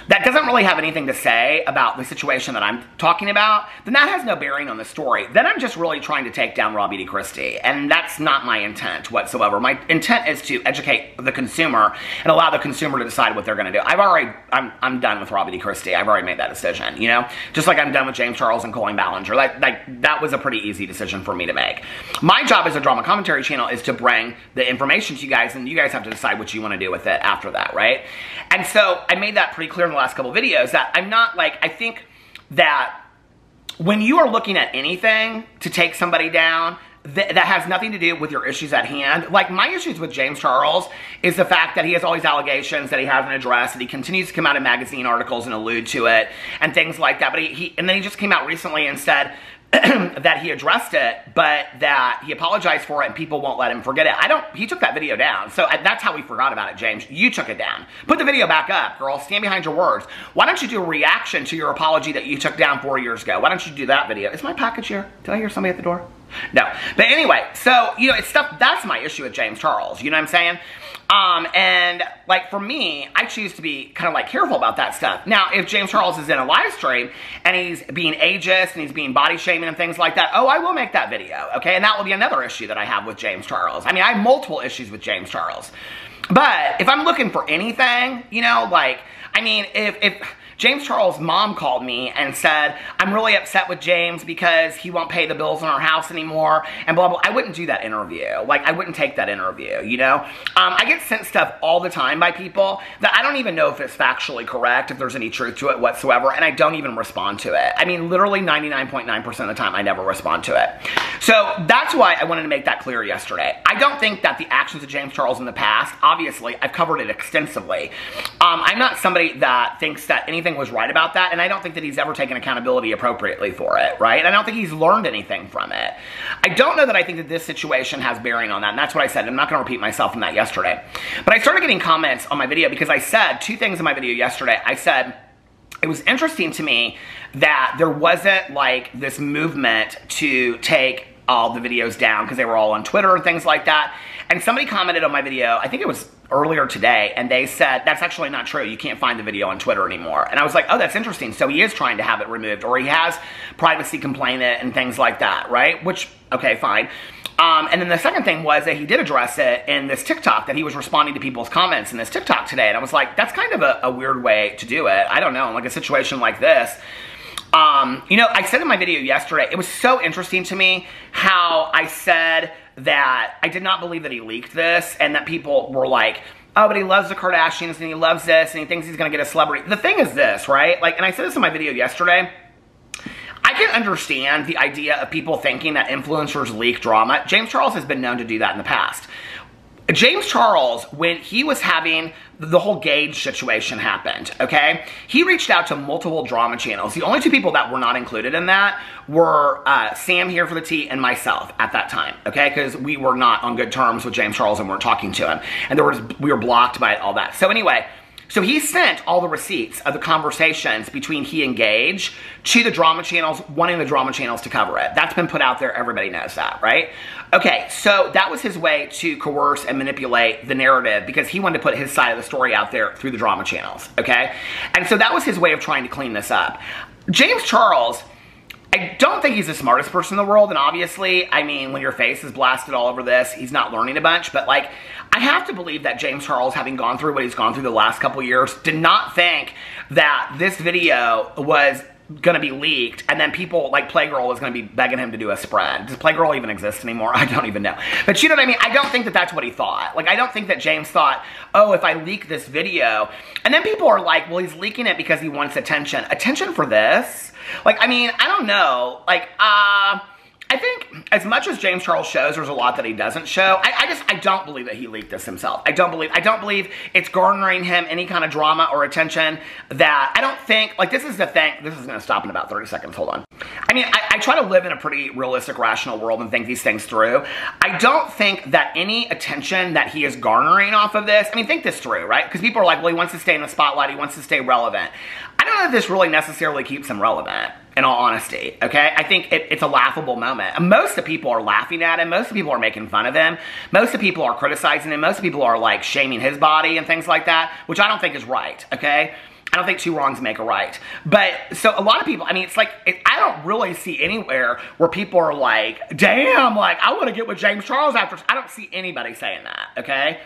that doesn't really have anything to say about the situation that I'm talking about, then that has no bearing on the story. Then I'm just really trying to take down Rob Beauty Christie, and that's not my intent whatsoever. My intent is to educate the consumer and allow the consumer to decide what they're going to do. I'm done with Rob Beauty Christie. I've already made that decision, you know? Just like I'm done with James Charles and Colleen Ballinger. That was a pretty easy decision for me to make. My job as a drama commentary channel is to bring the information to you guys, and you guys have to decide what you want to do with it after that, right? And so I made that pretty clear in the last couple videos that I'm not like, I think that when you are looking at anything to take somebody down, that has nothing to do with your issues at hand. Like my issues with James Charles is the fact that he has all these allegations that he hasn't addressed, that he continues to come out in magazine articles and allude to it and things like that. But and then he just came out recently and said that he addressed it, but that he apologized for it and people won't let him forget it. He took that video down. So that's how we forgot about it, James. You took it down. Put the video back up, girl. Stand behind your words. Why don't you do a reaction to your apology that you took down 4 years ago? Why don't you do that video? Is my package here? Did I hear somebody at the door? No. But anyway, so, you know, it's stuff, that's my issue with James Charles. You know what I'm saying? And like for me, I choose to be kind of like careful about that stuff. Now, if James Charles is in a live stream and he's being ageist and he's being body shaming and things like that, oh, I will make that video, okay? And that will be another issue that I have with James Charles. I mean, I have multiple issues with James Charles. But if I'm looking for anything, you know, like, I mean, if James Charles' mom called me and said, I'm really upset with James because he won't pay the bills in our house anymore, and blah, blah, I wouldn't do that interview. Like, I wouldn't take that interview, you know? I get sent stuff all the time by people that I don't even know if it's factually correct, if there's any truth to it whatsoever, and I don't even respond to it. I mean, literally 99.9% of the time, I never respond to it. So that's why I wanted to make that clear yesterday. I don't think that the actions of James Charles in the past, obviously, I've covered it extensively. I'm not somebody that thinks that anything was right about that, and I don't think that he's ever taken accountability appropriately for it, right? I don't think he's learned anything from it. I don't know that I think that this situation has bearing on that, and that's what I said. I'm not going to repeat myself from that yesterday. But I started getting comments on my video because I said two things in my video yesterday. I said, it was interesting to me that there wasn't like this movement to take all the videos down because they were all on Twitter and things like that. And somebody commented on my video, I think it was earlier today, and they said, that's actually not true. You can't find the video on Twitter anymore. And I was like, oh, that's interesting. So he is trying to have it removed, or he has privacy complained it and things like that, right? Which, okay, fine. And then the second thing was that he did address it in this TikTok, that he was responding to people's comments in this TikTok today. And I was like, that's kind of a weird way to do it. I don't know, in like a situation like this. You know, I said in my video yesterday, it was so interesting to me how I said that I did not believe that he leaked this, and that people were like, oh, but he loves the Kardashians, and he loves this, and he thinks he's gonna get a celebrity. The thing is this, right? Like, and I said this in my video yesterday, I can understand the idea of people thinking that influencers leak drama. James Charles has been known to do that in the past. James Charles, when he was having the whole Gage situation happened, okay? He reached out to multiple drama channels. The only two people that were not included in that were Sam here for the tea and myself at that time, okay? Because we were not on good terms with James Charles and weren't talking to him. And we were blocked by all that. So anyway, so he sent all the receipts of the conversations between he and Gage to the drama channels, wanting the drama channels to cover it. That's been put out there. Everybody knows that, right? Okay, so that was his way to coerce and manipulate the narrative because he wanted to put his side of the story out there through the drama channels, okay? And so that was his way of trying to clean this up. James Charles, I don't think he's the smartest person in the world, and obviously, I mean, when your face is blasted all over this, he's not learning a bunch, but like, I have to believe that James Charles, having gone through what he's gone through the last couple years, did not think that this video was gonna be leaked, and then people like Playgirl was gonna be begging him to do a spread. Does Playgirl even exist anymore? I don't even know. But you know what I mean? I don't think that that's what he thought. Like, I don't think that James thought, oh, if I leak this video, and then people are like, well, he's leaking it because he wants attention. Attention for this? Like, I mean, I don't know. Like, I think as much as James Charles shows, there's a lot that he doesn't show. I don't believe that he leaked this himself. I don't believe it's garnering him any kind of drama or attention. That I don't think, like, this is the thing. This is going to stop in about 30 seconds. Hold on. I mean, I try to live in a pretty realistic, rational world and think these things through. I don't think that any attention that he is garnering off of this, I mean, think this through, right? Because people are like, well, he wants to stay in the spotlight. He wants to stay relevant. I don't know if this really necessarily keeps him relevant, in all honesty, okay? I think it's a laughable moment. And most of the people are laughing at him. Most of the people are making fun of him. Most of the people are criticizing him. Most of the people are, like, shaming his body and things like that, which I don't think is right, okay? I don't think two wrongs make a right. But, so a lot of people, I mean, it's like, I don't really see anywhere where people are like, damn, like, I want to get with James Charles after. I don't see anybody saying that, okay?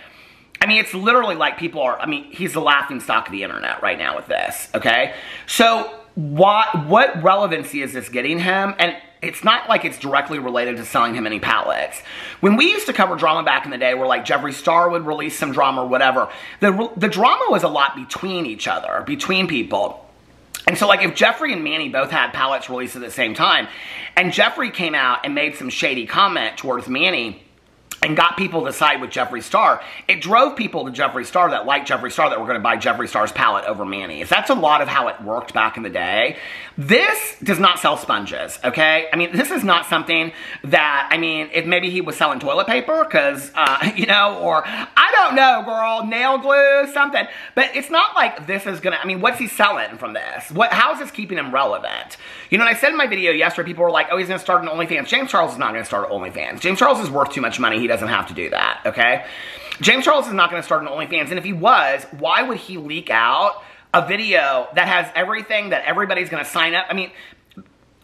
I mean, it's literally like people are, I mean, he's the laughing stock of the internet right now with this, okay? So, what relevancy is this getting him? And it's not like it's directly related to selling him any palettes. When we used to cover drama back in the day, where like Jeffree Star would release some drama or whatever, the drama was a lot between each other, between people. And so, like, if Jeffree and Manny both had palettes released at the same time, and Jeffree came out and made some shady comment towards Manny, and got people to side with Jeffree Star, it drove people to Jeffree Star that liked Jeffree Star that were going to buy Jeffree Star's palette over Manny's. That's a lot of how it worked back in the day. This does not sell sponges, okay? I mean, this is not something that, I mean, if maybe he was selling toilet paper, because, you know, or, I don't know, girl, nail glue, something. But it's not like this is going to, I mean, what's he selling from this? How is this keeping him relevant? You know, and I said in my video yesterday, people were like, oh, he's going to start an OnlyFans. James Charles is not going to start an OnlyFans. James Charles is worth too much money. He doesn't have to do that, okay? James Charles is not going to start an OnlyFans, and if he was, why would he leak out a video that has everything that everybody's going to sign up? I mean,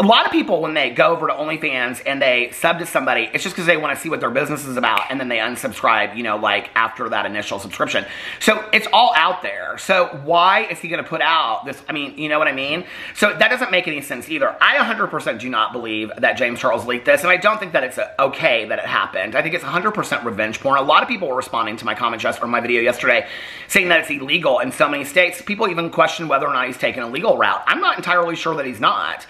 a lot of people, when they go over to OnlyFans and they sub to somebody, it's just because they want to see what their business is about, and then they unsubscribe, you know, like, after that initial subscription. So, it's all out there. So, why is he going to put out this? I mean, you know what I mean? So, that doesn't make any sense either. I 100% do not believe that James Charles leaked this, and I don't think that it's okay that it happened. I think it's 100% revenge porn. A lot of people were responding to my comment or my video yesterday saying that it's illegal in so many states. People even question whether or not he's taking a legal route. I'm not entirely sure that he's not.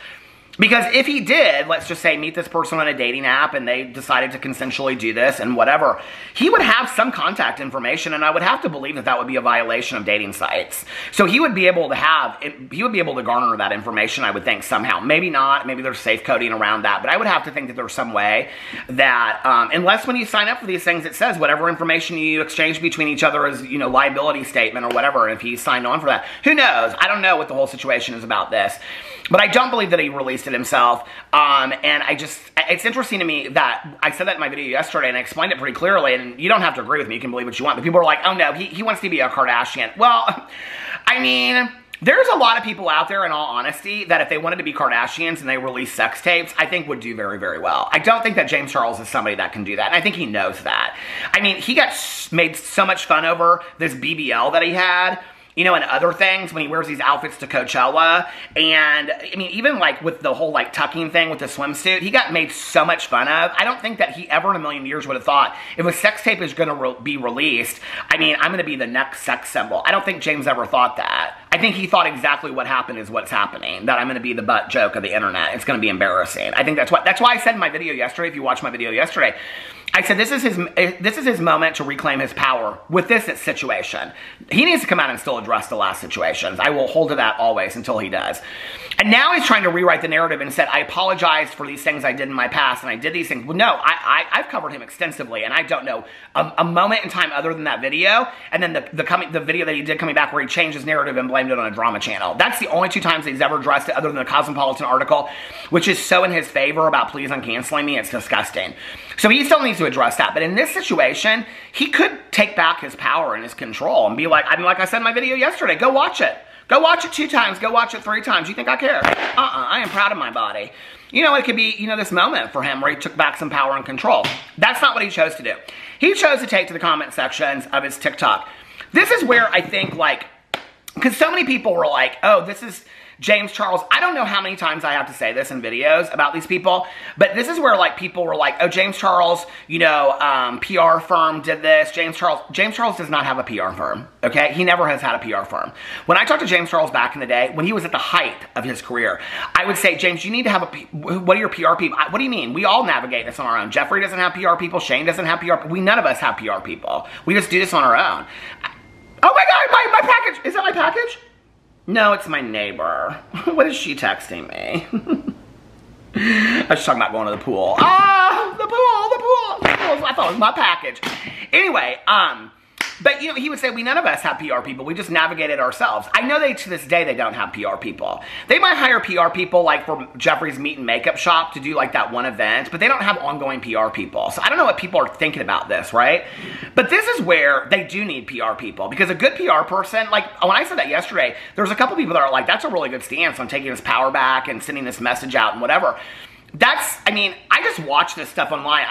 Because if he did, let's just say, meet this person on a dating app and they decided to consensually do this and whatever, he would have some contact information, and I would have to believe that that would be a violation of dating sites. So he would be able to garner that information, I would think, somehow. Maybe not, maybe there's safe coding around that, but I would have to think that there's some way that, unless when you sign up for these things, it says whatever information you exchange between each other is, you know, liability statement or whatever, and if he signed on for that, who knows? I don't know what the whole situation is about this. But I don't believe that he released it himself, and it's interesting to me that I said that in my video yesterday, and I explained it pretty clearly, and you don't have to agree with me, you can believe what you want, but people are like, oh no, he wants to be a Kardashian. Well, I mean, there's a lot of people out there, in all honesty, that if they wanted to be Kardashians and they release sex tapes, I think would do very, very well. I don't think that James Charles is somebody that can do that, and I think he knows that. I mean, he got made so much fun over this BBL that he had, you know, and other things when he wears these outfits to Coachella. And, I mean, even, like, with the whole, like, tucking thing with the swimsuit, he got made so much fun of. I don't think that he ever in a million years would have thought, if a sex tape is going to be released, I mean, I'm going to be the next sex symbol. I don't think James ever thought that. I think he thought exactly what happened is what's happening, that I'm going to be the butt joke of the internet. It's going to be embarrassing. I think that's why I said in my video yesterday, if you watched my video yesterday, I said this is his moment to reclaim his power with this situation. He needs to come out and still address the last situations. I will hold to that always until he does. And now he's trying to rewrite the narrative and said, I apologized for these things I did in my past, and I did these things. Well, no, I've covered him extensively, and I don't know a moment in time other than that video, and then the video that he did coming back where he changed his narrative and blamed it on a drama channel. That's the only two times he's ever addressed it, other than the Cosmopolitan article, which is so in his favor about please uncanceling me. It's disgusting. So he still needs to address that. But in this situation, he could take back his power and his control and be like, I mean, like I said in my video yesterday, go watch it. Go watch it 2 times. Go watch it 3 times. You think I care? I am proud of my body. You know, it could be, you know, this moment for him where he took back some power and control. That's not what he chose to do. He chose to take to the comment sections of his TikTok. This is where I think, like, because so many people were like, oh, this is James Charles, I don't know how many times I have to say this in videos about these people, but this is where like people were like, oh, James Charles, you know, PR firm did this. James Charles does not have a PR firm, okay? He never has had a PR firm. When I talked to James Charles back in the day, when he was at the height of his career, I would say, James, you need to have what are your PR people? What do you mean? We all navigate this on our own. Jeffrey doesn't have PR people. Shane doesn't have PR. None of us have PR people. We just do this on our own. Oh my God, my package. Is that my package? No, it's my neighbor. What is she texting me? I was talking about going to the pool. Ah, the pool. I thought it was my package. Anyway, but you know, he would say, none of us have PR people. We just navigate it ourselves. I know to this day, they don't have PR people. They might hire PR people like for Jeffrey's Meat and Makeup Shop to do like that one event, but they don't have ongoing PR people. So I don't know what people are thinking about this, right? But this is where they do need PR people, because a good PR person, like when I said that yesterday, there was a couple people that are like, that's a really good stance on taking his power back and sending this message out and whatever. I mean, I just watch this stuff online.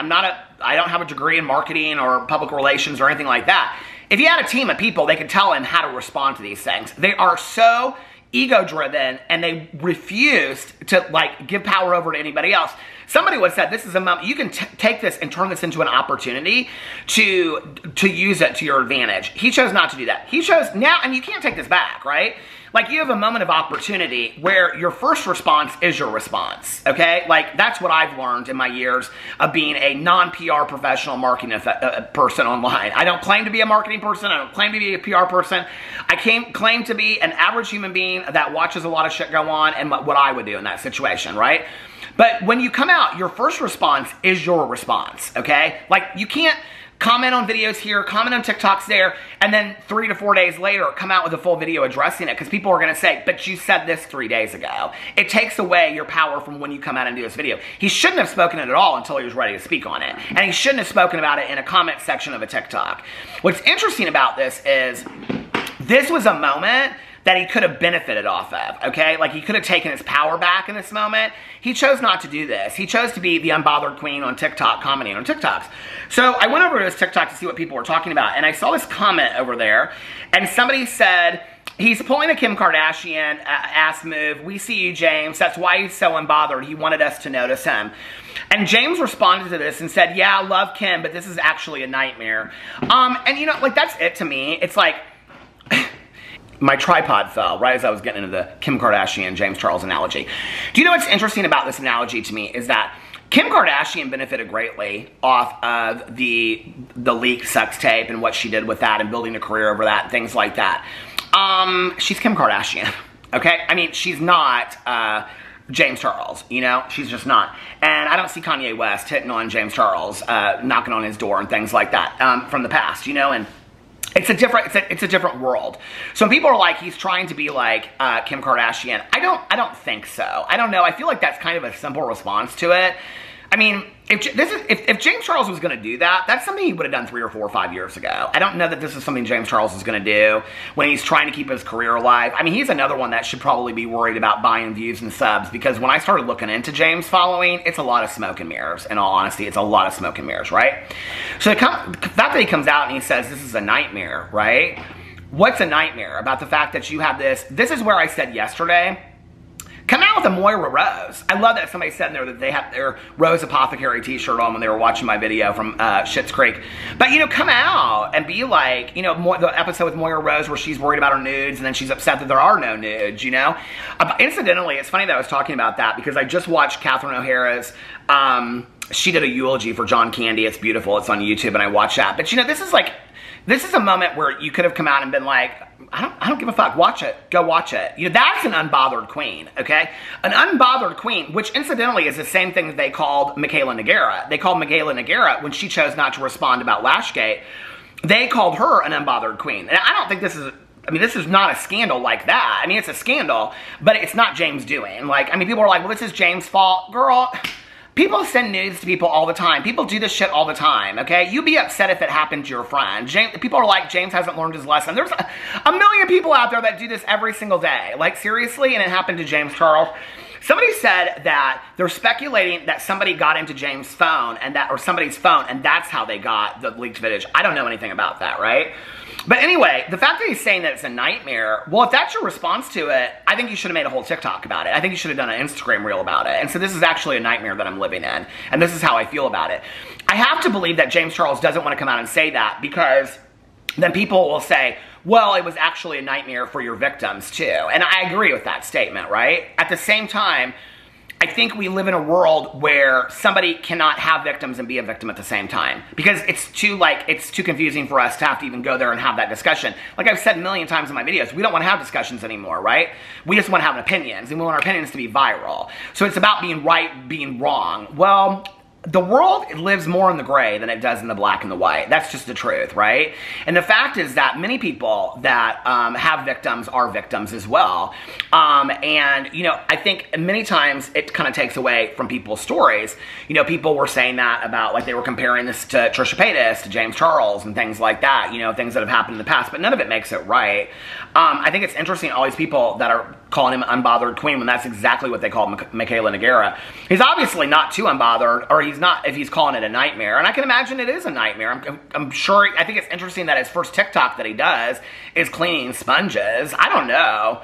I don't have a degree in marketing or public relations or anything like that. If you had a team of people, they could tell him how to respond to these things. They are so ego-driven, and they refused to like give power over to anybody else. Somebody would have said, this is a moment, you can take this and turn this into an opportunity to use it to your advantage. He chose not to do that. He chose now, and you can't take this back, right? Like, you have a moment of opportunity where your first response is your response, okay? Like, that's what I've learned in my years of being a non-PR professional marketing person online. I don't claim to be a marketing person. I don't claim to be a PR person. I claim to be an average human being that watches a lot of shit go on and what I would do in that situation, right? But when you come out, your first response is your response, okay? Like, you can't comment on videos here, comment on TikToks there, and then 3 to 4 days later come out with a full video addressing it, because people are going to say, but you said this 3 days ago. It takes away your power from when you come out and do this video. He shouldn't have spoken it at all until he was ready to speak on it. And he shouldn't have spoken about it in a comment section of a TikTok. What's interesting about this is, this was a moment that he could have benefited off of, okay? Like, he could have taken his power back in this moment. He chose not to do this. He chose to be the unbothered queen on TikTok, commenting on TikToks. So I went over to his TikTok to see what people were talking about, and I saw this comment over there, and somebody said, he's pulling a Kim Kardashian ass move. We see you, James. That's why he's so unbothered. He wanted us to notice him. And James responded to this and said, yeah, I love Kim, but this is actually a nightmare. And you know, like, that's it to me. It's like, my tripod fell right as I was getting into the Kim Kardashian, James Charles analogy. Do you know what's interesting about this analogy to me is that Kim Kardashian benefited greatly off of the leaked sex tape and what she did with that and building a career over that, things like that. She's Kim Kardashian, okay? I mean, she's not James Charles, you know? She's just not. And I don't see Kanye West hitting on James Charles, knocking on his door and things like that from the past, you know? And it's a different world. So when people are like, he's trying to be like Kim Kardashian, I don't think so. I don't know. I feel like that's kind of a simple response to it. I mean, if James Charles was going to do that, that's something he would have done 3 or 4 or 5 years ago. I don't know that this is something James Charles is going to do when he's trying to keep his career alive. I mean, he's another one that should probably be worried about buying views and subs, because when I started looking into James' following, it's a lot of smoke and mirrors. In all honesty, it's a lot of smoke and mirrors, right? So the fact that he comes out and he says this is a nightmare, right? What's a nightmare about the fact that you have this? This is where I said yesterday, come out with a Moira Rose. I love that somebody said in there that they have their Rose Apothecary t-shirt on when they were watching my video from Schitt's Creek. But, you know, come out and be like, you know, the episode with Moira Rose where she's worried about her nudes and then she's upset that there are no nudes, you know? Incidentally, it's funny that I was talking about that because I just watched Catherine O'Hara's, she did a eulogy for John Candy. It's beautiful. It's on YouTube and I watched that. But, you know, this is a moment where you could have come out and been like, I don't give a fuck. Watch it. Go watch it. You know, that's an unbothered queen, okay? An unbothered queen, which incidentally is the same thing that they called Michaela Nogueira. They called Michaela Nogueira when she chose not to respond about Lashgate. They called her an unbothered queen. And I don't think this is, I mean, this is not a scandal like that. I mean, it's a scandal, but it's not James doing. Like, I mean, people are like, well, this is James' fault. Girl, people send nudes to people all the time. People do this shit all the time, okay? You'd be upset if it happened to your friend. People are like, James hasn't learned his lesson. There's a million people out there that do this every single day. Like, seriously? And it happened to James Charles. Somebody said that they're speculating that somebody got into James' phone or somebody's phone, and that's how they got the leaked footage. I don't know anything about that, right? But anyway, the fact that he's saying that it's a nightmare, well, if that's your response to it, I think you should have made a whole TikTok about it. I think you should have done an Instagram reel about it. And so this is actually a nightmare that I'm living in. And this is how I feel about it. I have to believe that James Charles doesn't want to come out and say that, because then people will say, well, it was actually a nightmare for your victims too. And I agree with that statement, right? At the same time, I think we live in a world where somebody cannot have victims and be a victim at the same time, because it's too confusing for us to have to even go there and have that discussion. Like I've said a million times in my videos, we don't want to have discussions anymore, right? We just want to have opinions, and we want our opinions to be viral. So it's about being right, being wrong. Well, the world lives more in the gray than it does in the black and the white. That's just the truth, right? And the fact is that many people that have victims are victims as well. And, you know, I think many times it kind of takes away from people's stories. You know, people were saying that about, like, they were comparing this to Trisha Paytas, to James Charles, and things like that, you know, things that have happened in the past, but none of it makes it right. I think it's interesting, all these people that are calling him unbothered queen, when that's exactly what they called Michaela Nogueira. He's obviously not too unbothered, or he's not if he's calling it a nightmare. And I can imagine it is a nightmare. I'm sure, I think it's interesting that his first TikTok that he does is cleaning sponges. I don't know.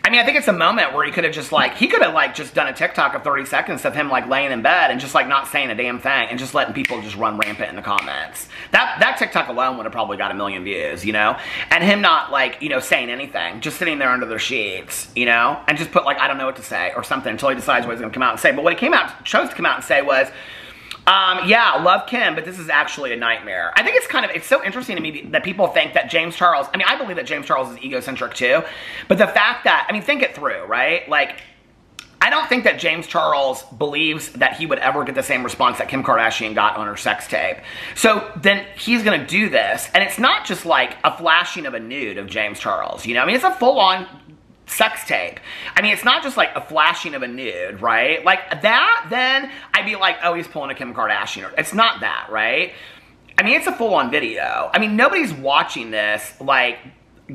I mean, I think it's a moment where he could have just just done a TikTok of 30 seconds of him like laying in bed and just like not saying a damn thing and just letting people just run rampant in the comments. That TikTok alone would have probably got 1 million views, you know? And him not like, you know, saying anything, just sitting there under the sheets, you know? And just put like, I don't know what to say or something until he decides what he's gonna come out and say. But what he chose to come out and say was, yeah, love Kim, but this is actually a nightmare. I think it's so interesting to me that people think that James Charles, I mean, I believe that James Charles is egocentric too, but the fact that, I mean, think it through, right? Like, I don't think that James Charles believes that he would ever get the same response that Kim Kardashian got on her sex tape. So then he's gonna do this, and it's not just like a flashing of a nude of James Charles, you know? I mean, it's a full-on sex tape. I mean, it's not just like a flashing of a nude, right? Like that, then I'd be like, oh, he's pulling a Kim Kardashian. It's not that, right? I mean, it's a full-on video. I mean, nobody's watching this like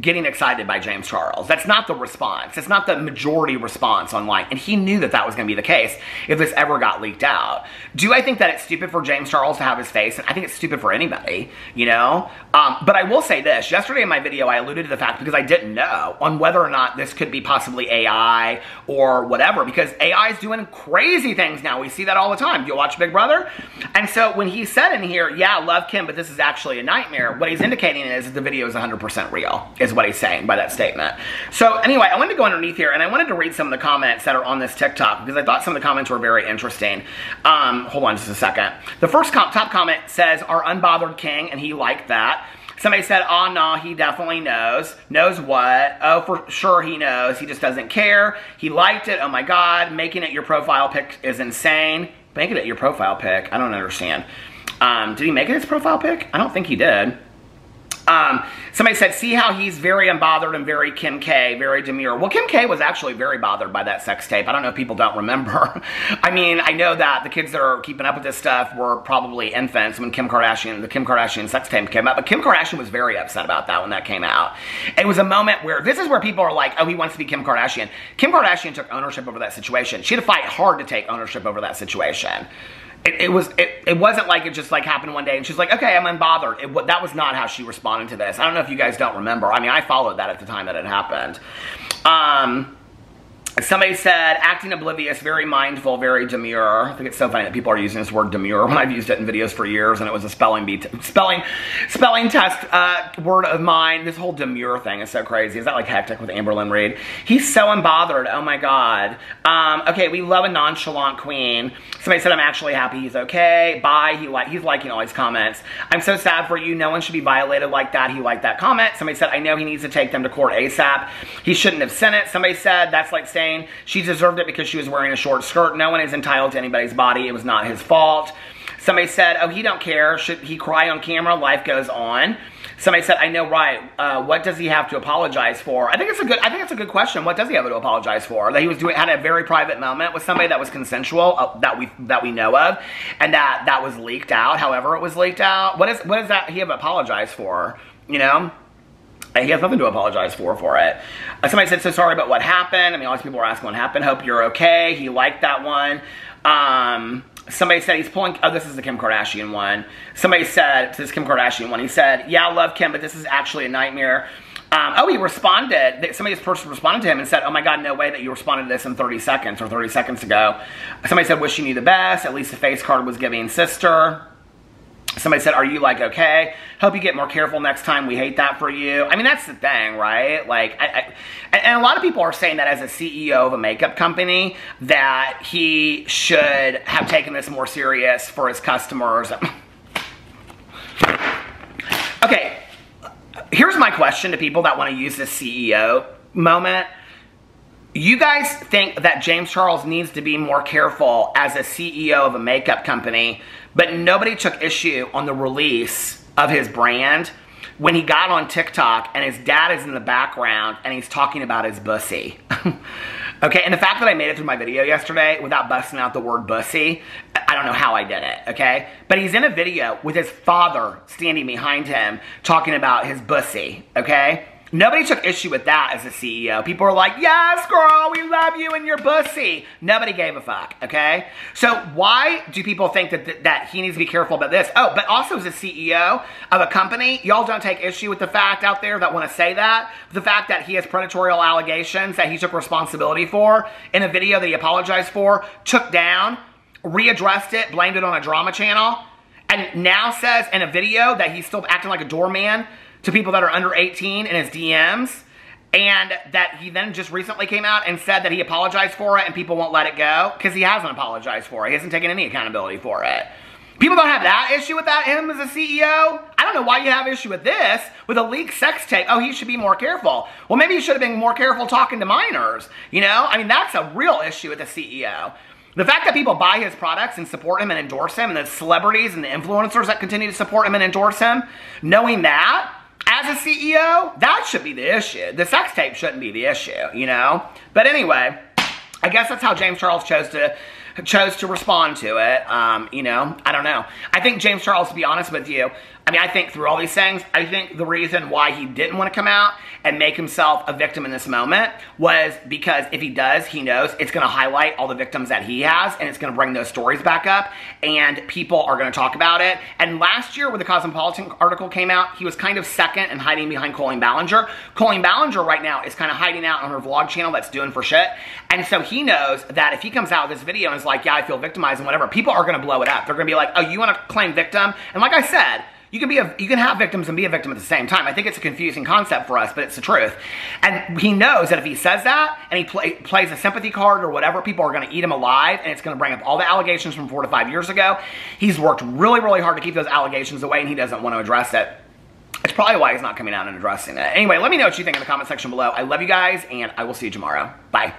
getting excited by James Charles. That's not the response. It's not the majority response online. And he knew that that was going to be the case if this ever got leaked out. Do I think that it's stupid for James Charles to have his face? And I think it's stupid for anybody, you know? But I will say this. Yesterday in my video, I alluded to the fact, because I didn't know, on whether or not this could be possibly AI or whatever, because AI is doing crazy things now. We see that all the time. You watch Big Brother? And so when he said in here, yeah, love Kim, but this is actually a nightmare, what he's indicating is that the video is 100% real, is what he's saying by that statement. So anyway, I wanted to go underneath here, and I wanted to read some of the comments that are on this TikTok, because I thought some of the comments were very interesting. Hold on just a second. The first top comment says, our unbothered king, and he liked that. Somebody said, oh no, he definitely knows. Knows what? Oh, for sure he knows. He just doesn't care. He liked it. Oh my God. Making it your profile pic is insane. Making it your profile pic? I don't understand. Did he make it his profile pic? I don't think he did. Somebody said, see how he's very unbothered and very Kim K, very demure. Well, Kim K was actually very bothered by that sex tape. I don't know if people don't remember. I mean, I know that the kids that are keeping up with this stuff were probably infants when the Kim Kardashian sex tape came out. But Kim Kardashian was very upset about that when that came out. It was a moment where, this is where people are like, oh, he wants to be Kim Kardashian. Kim Kardashian took ownership over that situation. She had to fight hard to take ownership over that situation. It wasn't like it just like happened one day and she's like, okay, I'm unbothered. That was not how she responded to this. I don't know if you guys don't remember. I mean, I followed that at the time that it happened. Somebody said, acting oblivious, very mindful, very demure. I think it's so funny that people are using this word demure when I've used it in videos for years, and it was a spelling test word of mine. This whole demure thing is so crazy. Is that like hectic with Lin Reed? He's so unbothered. Oh my God. Okay, we love a nonchalant queen. Somebody said, I'm actually happy he's okay. Bye. He's liking all his comments. I'm so sad for you. No one should be violated like that. He liked that comment. Somebody said, I know he needs to take them to court ASAP. He shouldn't have sent it. Somebody said, that's like saying she deserved it because she was wearing a short skirt. No one is entitled to anybody's body. It was not his fault. Somebody said, oh, he don't care. Should he cry on camera? Life goes on. Somebody said, I know, right. What does he have to apologize for? I think it's a good question. What does he have to apologize for? That he had a very private moment with somebody that was consensual, that we know of, and that was leaked out. However, it was leaked out. What does that he have to apologize for? You know. He has nothing to apologize for it. Somebody said, so sorry about what happened. I mean, all these people were asking what happened. Hope you're okay. He liked that one. Somebody said he's pulling, oh, this is the Kim Kardashian one. Somebody said, this is Kim Kardashian one, he said, yeah, I love Kim, but this is actually a nightmare. Oh, he responded, somebody's person responded to him and said, oh my God, no way that you responded to this in 30 seconds or 30 seconds ago. Somebody said, wishing you the best, at least the face card was giving sister. Somebody said, are you like okay? Hope you get more careful next time. We hate that for you. I mean, that's the thing, right? Like, and a lot of people are saying that as a CEO of a makeup company, that he should have taken this more serious for his customers. Okay, here's my question to people that want to use this CEO moment. You guys think that James Charles needs to be more careful as a CEO of a makeup company, but nobody took issue on the release of his brand when he got on TikTok and his dad is in the background and he's talking about his bussy. Okay, and the fact that I made it through my video yesterday without busting out the word bussy, I don't know how I did it, okay? But he's in a video with his father standing behind him talking about his bussy, okay? Nobody took issue with that as a CEO. People were like, yes, girl, we love you and your bussy. Nobody gave a fuck, okay? So why do people think that he needs to be careful about this? Oh, but also as a CEO of a company, y'all don't take issue with the fact out there that want to say that, the fact that he has predatory allegations that he took responsibility for in a video that he apologized for, took down, readdressed it, blamed it on a drama channel, and now says in a video that he's still acting like a doorman to people that are under 18 in his DMs, and that he then just recently came out and said that he apologized for it and people won't let it go because he hasn't apologized for it. He hasn't taken any accountability for it. People don't have that issue with that, him as a CEO. I don't know why you have issue with this, with a leaked sex tape. Oh, he should be more careful. Well, maybe he should have been more careful talking to minors, you know? I mean, that's a real issue with a CEO. The fact that people buy his products and support him and endorse him, and the celebrities and the influencers that continue to support him and endorse him, knowing that, as a CEO, that should be the issue. The sex tape shouldn't be the issue, you know? But anyway, I guess that's how James Charles chose to respond to it. You know, I don't know. I think James Charles, to be honest with you, I mean, I think through all these things, I think the reason why he didn't want to come out and make himself a victim in this moment was because if he does, he knows it's going to highlight all the victims that he has, and it's going to bring those stories back up, and people are going to talk about it. And last year, when the Cosmopolitan article came out, he was kind of second and hiding behind Colleen Ballinger. Colleen Ballinger right now is kind of hiding out on her vlog channel that's doing for shit. And so he knows that if he comes out with this video and is like, yeah, I feel victimized and whatever, people are going to blow it up. They're going to be like, oh, you want to claim victim? And like I said, you can have victims and be a victim at the same time. I think it's a confusing concept for us, but it's the truth. And he knows that if he says that and he plays a sympathy card or whatever, people are going to eat him alive, and it's going to bring up all the allegations from 4 to 5 years ago. He's worked really, really hard to keep those allegations away, and he doesn't want to address it. It's probably why he's not coming out and addressing it. Anyway, let me know what you think in the comment section below. I love you guys, and I will see you tomorrow. Bye.